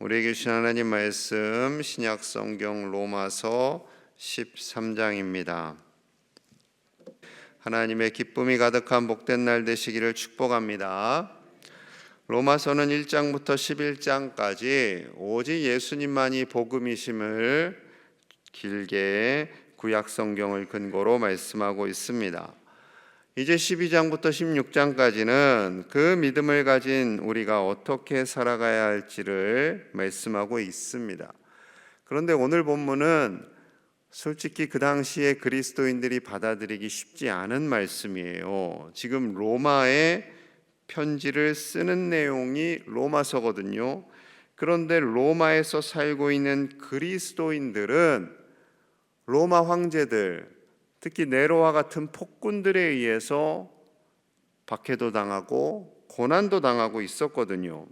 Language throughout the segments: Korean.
우리에게 주신 하나님 말씀 신약 성경 로마서 13장입니다. 하나님의 기쁨이 가득한 복된 날 되시기를 축복합니다. 로마서는 1장부터 11장까지 오직 예수님만이 복음이심을 길게 구약 성경을 근거로 말씀하고 있습니다. 이제 12장부터 16장까지는 그 믿음을 가진 우리가 어떻게 살아가야 할지를 말씀하고 있습니다. 그런데 오늘 본문은 솔직히 그 당시에 그리스도인들이 받아들이기 쉽지 않은 말씀이에요. 지금 로마의 편지를 쓰는 내용이 로마서거든요. 그런데 로마에서 살고 있는 그리스도인들은 로마 황제들, 특히 네로와 같은 폭군들에 의해서 박해도 당하고 고난도 당하고 있었거든요.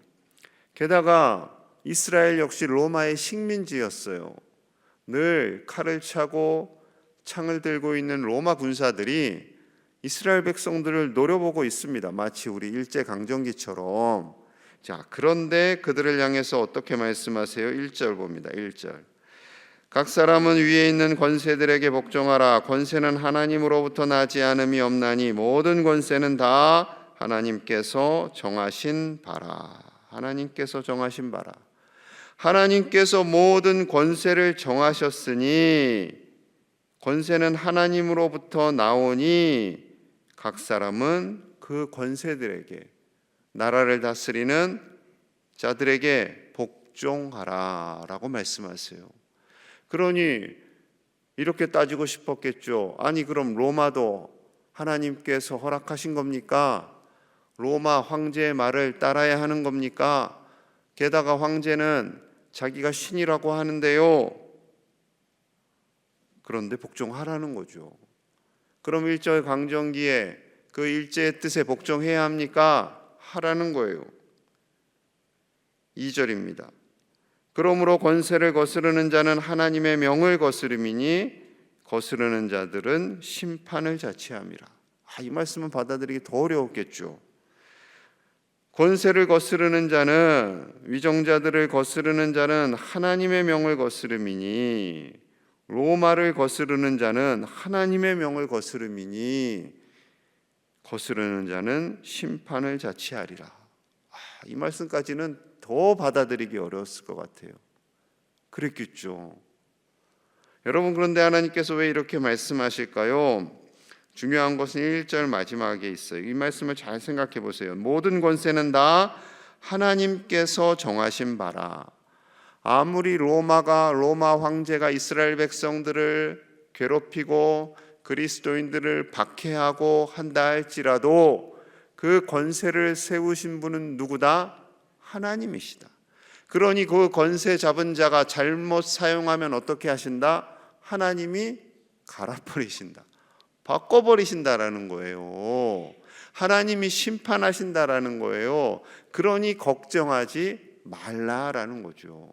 게다가 이스라엘 역시 로마의 식민지였어요. 늘 칼을 차고 창을 들고 있는 로마 군사들이 이스라엘 백성들을 노려보고 있습니다. 마치 우리 일제강점기처럼. 자, 그런데 그들을 향해서 어떻게 말씀하세요? 1절 봅니다. 1절. 각 사람은 위에 있는 권세들에게 복종하라. 권세는 하나님으로부터 나지 않음이 없나니 모든 권세는 다 하나님께서 정하신 바라. 하나님께서 정하신 바라. 하나님께서 모든 권세를 정하셨으니 권세는 하나님으로부터 나오니 각 사람은 그 권세들에게, 나라를 다스리는 자들에게 복종하라 라고 말씀하세요. 그러니 이렇게 따지고 싶었겠죠. 아니 그럼 로마도 하나님께서 허락하신 겁니까? 로마 황제의 말을 따라야 하는 겁니까? 게다가 황제는 자기가 신이라고 하는데요. 그런데 복종하라는 거죠. 그럼 일제강점기에 그 일제의 뜻에 복종해야 합니까? 하라는 거예요. 2절입니다. 그러므로 권세를 거스르는 자는 하나님의 명을 거스름이니 거스르는 자들은 심판을 자취함이라. 이 말씀은 받아들이기 더 어려웠겠죠. 권세를 거스르는 자는, 위정자들을 거스르는 자는 하나님의 명을 거스름이니 로마를 거스르는 자는 하나님의 명을 거스름이니 거스르는 자는 심판을 자취하리라. 이 말씀까지는 더 받아들이기 어려웠을 것 같아요. 그랬겠죠. 여러분, 그런데 하나님께서 왜 이렇게 말씀하실까요? 중요한 것은 1절 마지막에 있어요. 이 말씀을 잘 생각해 보세요. 모든 권세는 다 하나님께서 정하신 바라. 아무리 로마 황제가 이스라엘 백성들을 괴롭히고 그리스도인들을 박해하고 한다 할지라도 그 권세를 세우신 분은 누구다? 하나님이시다. 그러니 그 권세 잡은 자가 잘못 사용하면 어떻게 하신다? 하나님이 갈아버리신다. 바꿔버리신다라는 거예요. 하나님이 심판하신다라는 거예요. 그러니 걱정하지 말라라는 거죠.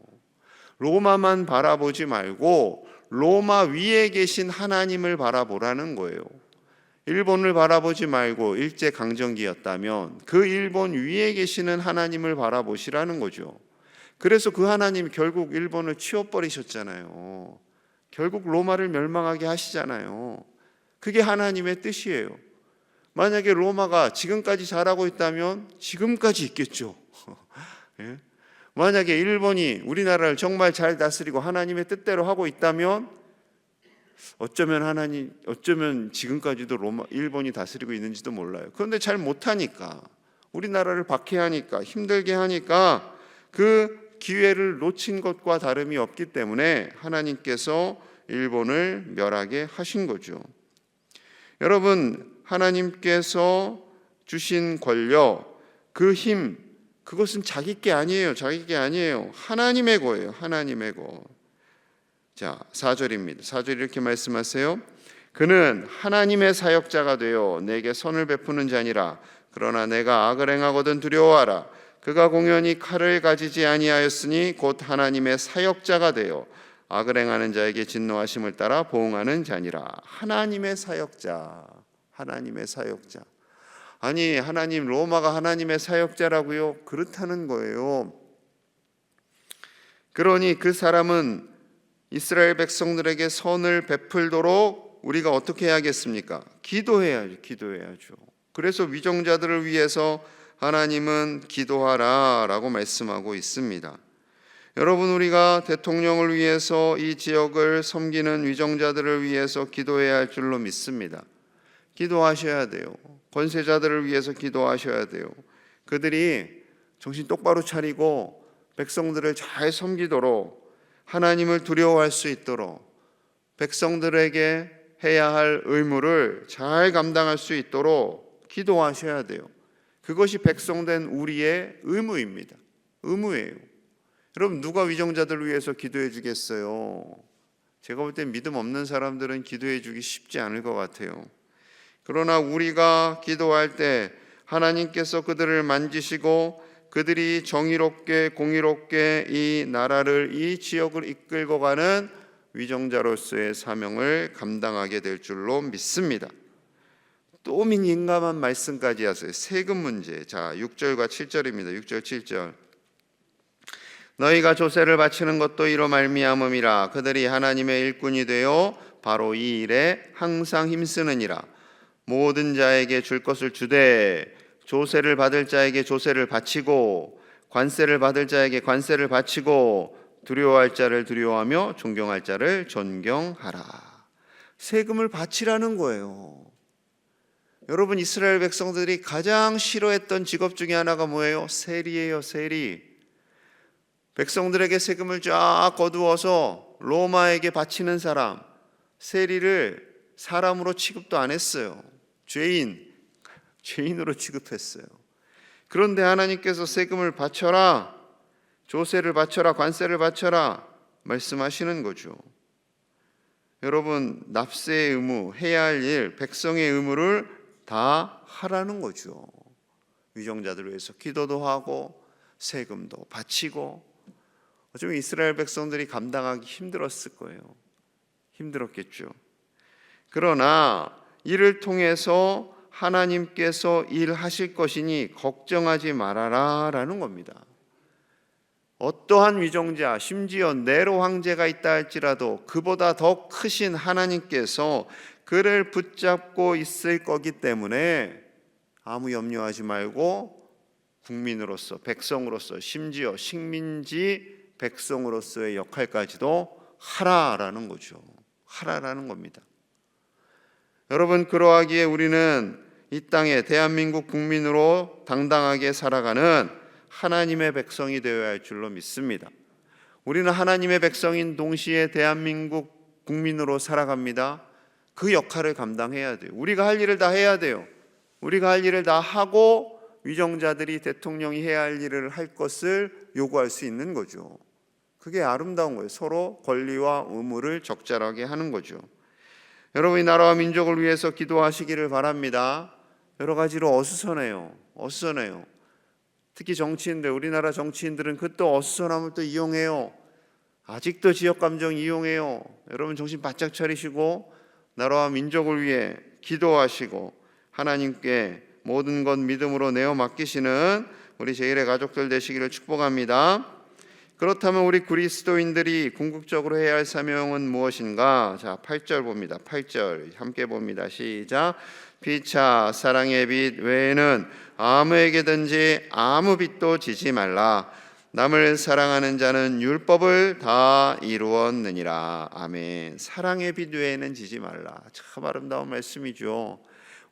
로마만 바라보지 말고 로마 위에 계신 하나님을 바라보라는 거예요. 일본을 바라보지 말고 일제강점기였다면 그 일본 위에 계시는 하나님을 바라보시라는 거죠. 그래서 그 하나님이 결국 일본을 치워버리셨잖아요. 결국 로마를 멸망하게 하시잖아요. 그게 하나님의 뜻이에요. 만약에 로마가 지금까지 잘하고 있다면 지금까지 있겠죠. 예? 만약에 일본이 우리나라를 정말 잘 다스리고 하나님의 뜻대로 하고 있다면 어쩌면 지금까지도 일본이 다스리고 있는지도 몰라요. 그런데 잘 못하니까, 우리나라를 박해하니까, 힘들게 하니까 그 기회를 놓친 것과 다름이 없기 때문에 하나님께서 일본을 멸하게 하신 거죠. 여러분, 하나님께서 주신 권력, 그 힘, 그것은 자기 게 아니에요. 자기 게 아니에요. 하나님의 거예요. 하나님의 거. 자, 4절입니다. 4절 이렇게 말씀하세요. 그는 하나님의 사역자가 되어 내게 선을 베푸는 자니라. 그러나 내가 악을 행하거든 두려워하라. 그가 공연히 칼을 가지지 아니하였으니 곧 하나님의 사역자가 되어 악을 행하는 자에게 진노하심을 따라 보응하는 자니라. 하나님의 사역자. 하나님의 사역자. 아니, 하나님, 로마가 하나님의 사역자라고요? 그렇다는 거예요. 그러니 그 사람은 이스라엘 백성들에게 선을 베풀도록 우리가 어떻게 해야겠습니까? 기도해야죠. 그래서 위정자들을 위해서 하나님은 기도하라라고 말씀하고 있습니다. 여러분, 우리가 대통령을 위해서 이 지역을 섬기는 위정자들을 위해서 기도해야 할 줄로 믿습니다. 기도하셔야 돼요. 권세자들을 위해서 기도하셔야 돼요. 그들이 정신 똑바로 차리고 백성들을 잘 섬기도록, 하나님을 두려워할 수 있도록, 백성들에게 해야 할 의무를 잘 감당할 수 있도록 기도하셔야 돼요. 그것이 백성된 우리의 의무입니다. 의무예요. 여러분, 누가 위정자들을 위해서 기도해 주겠어요? 제가 볼 땐 믿음 없는 사람들은 기도해 주기 쉽지 않을 것 같아요. 그러나 우리가 기도할 때 하나님께서 그들을 만지시고 그들이 정의롭게 공의롭게 이 나라를, 이 지역을 이끌고 가는 위정자로서의 사명을 감당하게 될 줄로 믿습니다. 또 민감한 말씀까지 하세요. 세금 문제. 자, 6절과 7절입니다. 6절 7절. 너희가 조세를 바치는 것도 이로 말미암음이라. 그들이 하나님의 일꾼이 되어 바로 이 일에 항상 힘쓰느니라. 모든 자에게 줄 것을 주되 조세를 받을 자에게 조세를 바치고 관세를 받을 자에게 관세를 바치고 두려워할 자를 두려워하며 존경할 자를 존경하라. 세금을 바치라는 거예요. 여러분, 이스라엘 백성들이 가장 싫어했던 직업 중에 하나가 뭐예요? 세리예요. 세리. 백성들에게 세금을 쫙 거두어서 로마에게 바치는 사람, 세리를 사람으로 취급도 안 했어요. 죄인으로 취급했어요. 그런데 하나님께서 세금을 바쳐라, 조세를 바쳐라, 관세를 바쳐라 말씀하시는 거죠. 여러분, 납세의 의무, 해야 할 일, 백성의 의무를 다 하라는 거죠. 위정자들을 위해서 기도도 하고 세금도 바치고. 어쩌면 이스라엘 백성들이 감당하기 힘들었을 거예요. 힘들었겠죠. 그러나 이를 통해서 하나님께서 일하실 것이니 걱정하지 말아라 라는 겁니다. 어떠한 위정자, 심지어 네로 황제가 있다 할지라도 그보다 더 크신 하나님께서 그를 붙잡고 있을 거기 때문에 아무 염려하지 말고 국민으로서, 백성으로서, 심지어 식민지 백성으로서의 역할까지도 하라라는 거죠. 하라라는 겁니다. 여러분, 그러하기에 우리는 이 땅에 대한민국 국민으로 당당하게 살아가는 하나님의 백성이 되어야 할 줄로 믿습니다. 우리는 하나님의 백성인 동시에 대한민국 국민으로 살아갑니다. 그 역할을 감당해야 돼요. 우리가 할 일을 다 해야 돼요. 우리가 할 일을 다 하고 위정자들이, 대통령이 해야 할 일을 할 것을 요구할 수 있는 거죠. 그게 아름다운 거예요. 서로 권리와 의무를 적절하게 하는 거죠. 여러분, 이 나라와 민족을 위해서 기도하시기를 바랍니다. 여러 가지로 어수선해요. 특히 정치인들, 우리나라 정치인들은 그 또 어수선함을 또 이용해요. 아직도 지역 감정 이용해요. 여러분, 정신 바짝 차리시고 나라와 민족을 위해 기도하시고 하나님께 모든 것 믿음으로 내어 맡기시는 우리 제일의 가족들 되시기를 축복합니다. 그렇다면 우리 그리스도인들이 궁극적으로 해야 할 사명은 무엇인가? 자, 8절 봅니다. 8절 함께 봅니다. 시작. 피차 사랑의 빛 외에는 아무에게든지 아무 빚도 지지 말라. 남을 사랑하는 자는 율법을 다 이루었느니라. 아멘. 사랑의 빚 외에는 지지 말라. 참 아름다운 말씀이죠.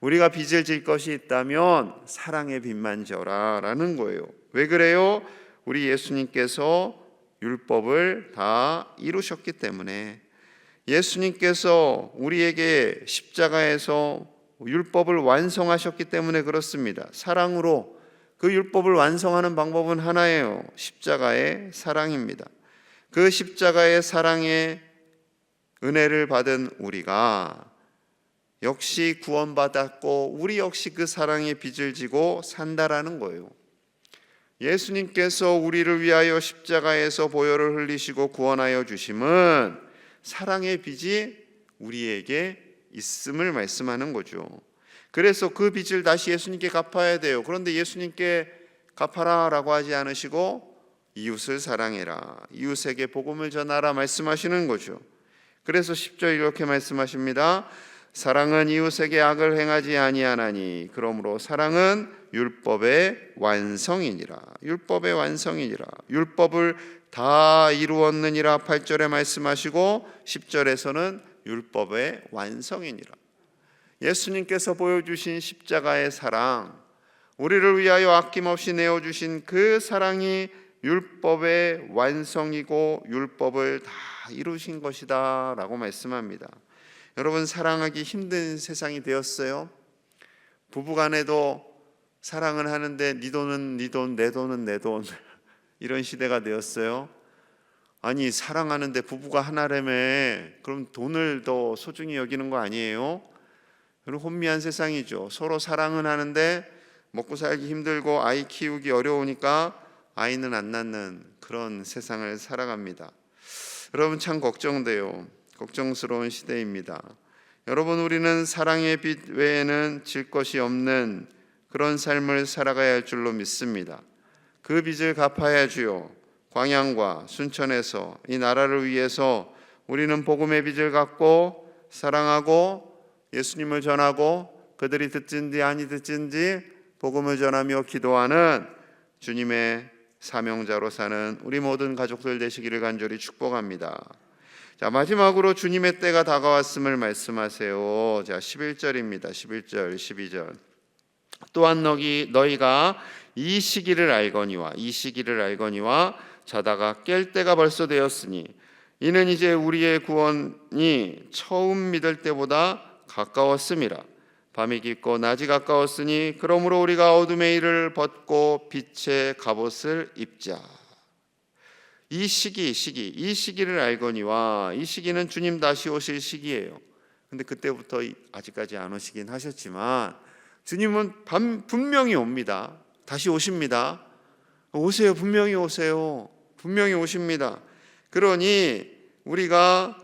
우리가 빚을 질 것이 있다면 사랑의 빚만 져라 라는 거예요. 왜 그래요? 우리 예수님께서 율법을 다 이루셨기 때문에, 예수님께서 우리에게 십자가에서 율법을 완성하셨기 때문에 그렇습니다. 사랑으로 그 율법을 완성하는 방법은 하나예요. 십자가의 사랑입니다. 그 십자가의 사랑의 은혜를 받은 우리가 역시 구원받았고 우리 역시 그 사랑의 빚을 지고 산다라는 거예요. 예수님께서 우리를 위하여 십자가에서 보혈을 흘리시고 구원하여 주심은 사랑의 빚이 우리에게 있음을 말씀하는 거죠. 그래서 그 빚을 다시 예수님께 갚아야 돼요. 그런데 예수님께 갚아라 라고 하지 않으시고 이웃을 사랑해라, 이웃에게 복음을 전하라 말씀하시는 거죠. 그래서 10절 이렇게 말씀하십니다. 사랑은 이웃에게 악을 행하지 아니하나니 그러므로 사랑은 율법의 완성이니라. 율법의 완성이니라. 율법을 다 이루었느니라 8절에 말씀하시고 10절에서는 율법의 완성이니라. 예수님께서 보여주신 십자가의 사랑, 우리를 위하여 아낌없이 내어주신 그 사랑이 율법의 완성이고 율법을 다 이루신 것이다 라고 말씀합니다. 여러분, 사랑하기 힘든 세상이 되었어요. 부부간에도 사랑을 하는데 네 돈은 네 돈, 내 돈은 내 돈 이런 시대가 되었어요. 아니, 사랑하는데 부부가 하나라며 그럼 돈을 더 소중히 여기는 거 아니에요? 그리고 혼미한 세상이죠. 서로 사랑은 하는데 먹고 살기 힘들고 아이 키우기 어려우니까 아이는 안 낳는 그런 세상을 살아갑니다. 여러분, 참 걱정돼요. 걱정스러운 시대입니다. 여러분, 우리는 사랑의 빛 외에는 질 것이 없는 그런 삶을 살아가야 할 줄로 믿습니다. 그 빚을 갚아야지요. 광양과 순천에서 이 나라를 위해서 우리는 복음의 빚을 갚고 사랑하고 예수님을 전하고 그들이 듣진지 아니 듣진지 복음을 전하며 기도하는 주님의 사명자로 사는 우리 모든 가족들 되시기를 간절히 축복합니다. 자, 마지막으로 주님의 때가 다가왔음을 말씀하세요. 자, 11절입니다. 11절, 12절. 또한 너희가 이 시기를 알거니와 자다가 깰 때가 벌써 되었으니 이는 이제 우리의 구원이 처음 믿을 때보다 가까웠음이라. 밤이 깊고 낮이 가까웠으니 그러므로 우리가 어둠의 일을 벗고 빛의 갑옷을 입자. 이 시기를 알거니와, 이 시기는 주님 다시 오실 시기예요. 근데 그때부터 아직까지 안 오시긴 하셨지만 주님은 분명히 옵니다. 다시 오십니다. 오세요. 분명히 오세요. 분명히 오십니다. 그러니 우리가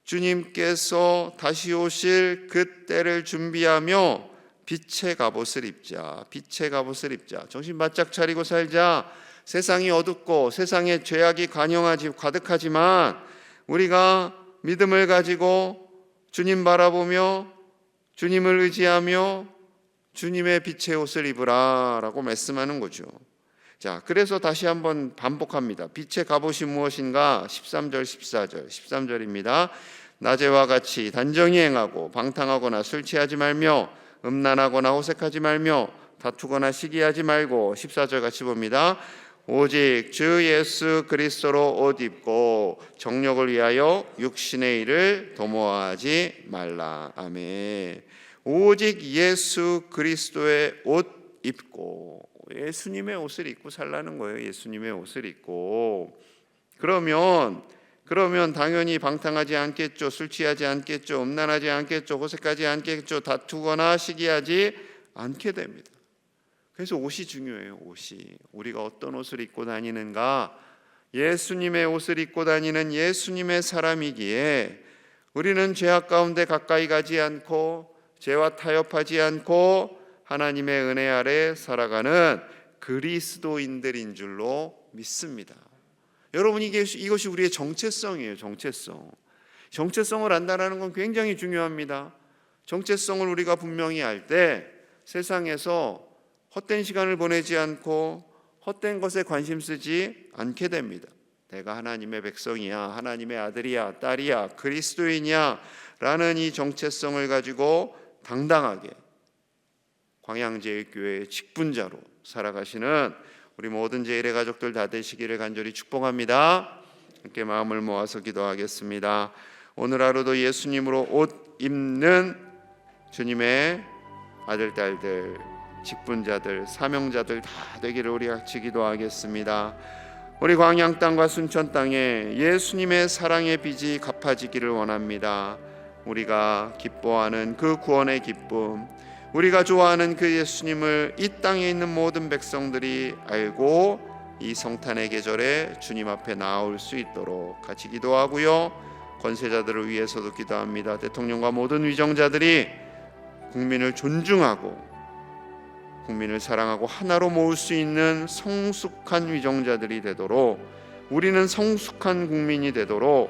주님께서 다시 오실 그 때를 준비하며 빛의 갑옷을 입자. 빛의 갑옷을 입자. 정신 바짝 차리고 살자. 세상이 어둡고 세상에 죄악이 가득하지만 우리가 믿음을 가지고 주님 바라보며 주님을 의지하며 주님의 빛의 옷을 입으라 라고 말씀하는 거죠. 자, 그래서 다시 한번 반복합니다. 빛의 갑옷이 무엇인가? 13절 14절 13절입니다. 낮에와 같이 단정히 행하고 방탕하거나 술 취하지 말며 음란하거나 호색하지 말며 다투거나 시기하지 말고 14절 같이 봅니다. 오직 주 예수 그리스도로 옷 입고 정욕을 위하여 육신의 일을 도모하지 말라. 아멘. 오직 예수 그리스도의 옷 입고, 예수님의 옷을 입고 살라는 거예요. 예수님의 옷을 입고. 그러면 당연히 방탕하지 않겠죠. 술 취하지 않겠죠. 음란하지 않겠죠. 호색하지 않겠죠. 다투거나 시기하지 않게 됩니다. 그래서 옷이 중요해요. 옷이. 우리가 어떤 옷을 입고 다니는가? 예수님의 옷을 입고 다니는 예수님의 사람이기에 우리는 죄악 가운데 가까이 가지 않고 죄와 타협하지 않고 하나님의 은혜 아래 살아가는 그리스도인들인 줄로 믿습니다. 여러분, 이것이 우리의 정체성이에요. 정체성을 안다는 건 굉장히 중요합니다. 정체성을 우리가 분명히 알 때 세상에서 헛된 시간을 보내지 않고 헛된 것에 관심 쓰지 않게 됩니다. 내가 하나님의 백성이야, 하나님의 아들이야, 딸이야, 그리스도인이야 라는 이 정체성을 가지고 당당하게 광양제일교회의 직분자로 살아가시는 우리 모든 제일의 가족들 다 되시기를 간절히 축복합니다. 함께 마음을 모아서 기도하겠습니다. 오늘 하루도 예수님으로 옷 입는 주님의 아들, 딸들, 직분자들, 사명자들 다 되기를 우리 같이 기도하겠습니다. 우리 광양 땅과 순천 땅에 예수님의 사랑의 빚이 갚아지기를 원합니다. 우리가 기뻐하는 그 구원의 기쁨, 우리가 좋아하는 그 예수님을 이 땅에 있는 모든 백성들이 알고 이 성탄의 계절에 주님 앞에 나올 수 있도록 같이 기도하고요. 권세자들을 위해서도 기도합니다. 대통령과 모든 위정자들이 국민을 존중하고 국민을 사랑하고 하나로 모을 수 있는 성숙한 위정자들이 되도록, 우리는 성숙한 국민이 되도록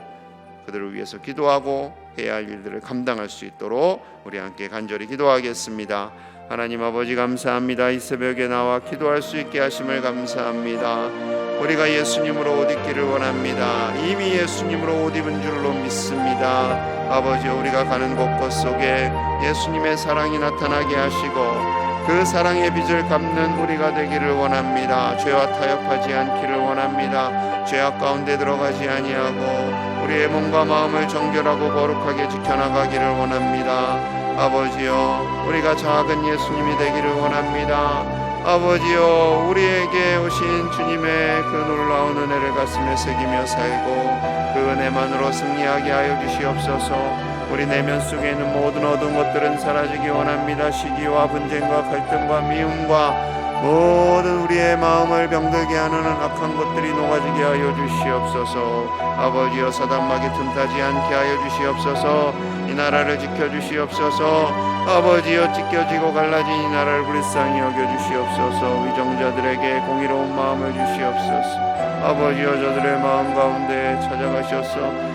그들을 위해서 기도하고 해야 할 일들을 감당할 수 있도록 우리 함께 간절히 기도하겠습니다. 하나님 아버지 감사합니다. 이 새벽에 나와 기도할 수 있게 하심을 감사합니다. 우리가 예수님으로 옷 입기를 원합니다. 이미 예수님으로 옷 입은 줄로 믿습니다. 아버지, 우리가 가는 곳곳 속에 예수님의 사랑이 나타나게 하시고 그 사랑의 빚을 갚는 우리가 되기를 원합니다. 죄와 타협하지 않기를 원합니다. 죄악 가운데 들어가지 아니하고 우리의 몸과 마음을 정결하고 거룩하게 지켜나가기를 원합니다. 아버지여, 우리가 작은 예수님이 되기를 원합니다. 아버지여, 우리에게 오신 주님의 그 놀라운 은혜를 가슴에 새기며 살고 그 은혜만으로 승리하게 하여 주시옵소서. 우리 내면 속에 있는 모든 어두운 것들은 사라지기 원합니다. 시기와 분쟁과 갈등과 미움과 모든 우리의 마음을 병들게 하는 악한 것들이 녹아지게 하여 주시옵소서. 아버지여, 사단마귀 틈타지 않게 하여 주시옵소서. 이 나라를 지켜주시옵소서. 아버지여, 찢겨지고 갈라진 이 나라를 불쌍히 여겨주시옵소서. 위정자들에게 공의로운 마음을 주시옵소서. 아버지여, 저들의 마음 가운데 찾아가셔서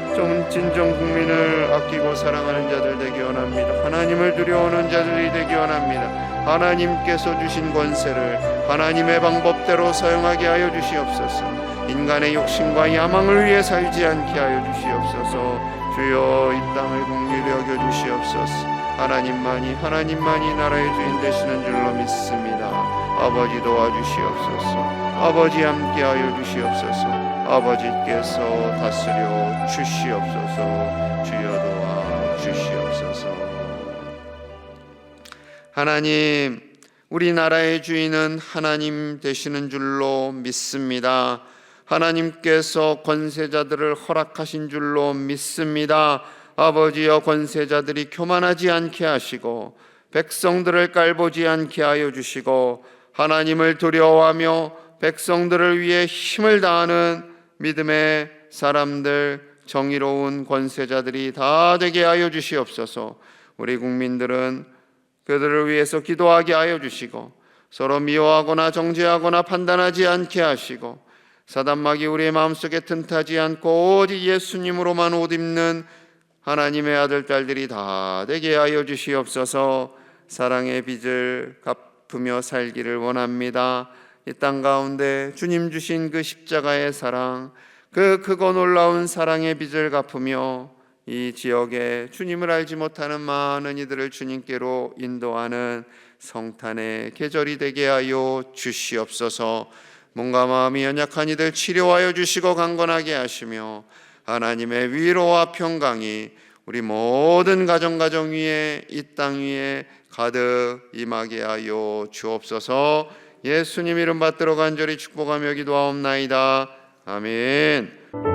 진정 국민을 아끼고 사랑하는 자들 되기 원합니다. 하나님을 두려워하는 자들이 되기 원합니다. 하나님께서 주신 권세를 하나님의 방법대로 사용하게 하여 주시옵소서. 인간의 욕심과 야망을 위해 살지 않게 하여 주시옵소서. 주여, 이 땅을 긍휼히 여겨 주시옵소서. 하나님만이 나라의 주인 되시는 줄로 믿습니다. 아버지, 도와주시옵소서. 아버지, 함께하여 주시옵소서. 아버지께서 다스려 주시옵소서. 주여, 도와 주시옵소서. 하나님, 우리나라의 주인은 하나님 되시는 줄로 믿습니다. 하나님께서 권세자들을 허락하신 줄로 믿습니다. 아버지여, 권세자들이 교만하지 않게 하시고 백성들을 깔보지 않게 하여 주시고 하나님을 두려워하며 백성들을 위해 힘을 다하는 믿음의 사람들, 정의로운 권세자들이 다 되게 하여 주시옵소서. 우리 국민들은 그들을 위해서 기도하게 하여 주시고 서로 미워하거나 정죄하거나 판단하지 않게 하시고 사단마귀 우리의 마음속에 틈타지 않고 오직 예수님으로만 옷 입는 하나님의 아들 딸들이 다 되게 하여 주시옵소서. 사랑의 빚을 갚으며 살기를 원합니다. 이 땅 가운데 주님 주신 그 십자가의 사랑, 그 크고 놀라운 사랑의 빚을 갚으며 이 지역에 주님을 알지 못하는 많은 이들을 주님께로 인도하는 성탄의 계절이 되게 하여 주시옵소서. 몸과 마음이 연약한 이들 치료하여 주시고 강건하게 하시며 하나님의 위로와 평강이 우리 모든 가정 위에, 이 땅 위에 가득 임하게 하여 주옵소서. 예수님 이름 받들어 간절히 축복하며 기도하옵나이다. 아멘.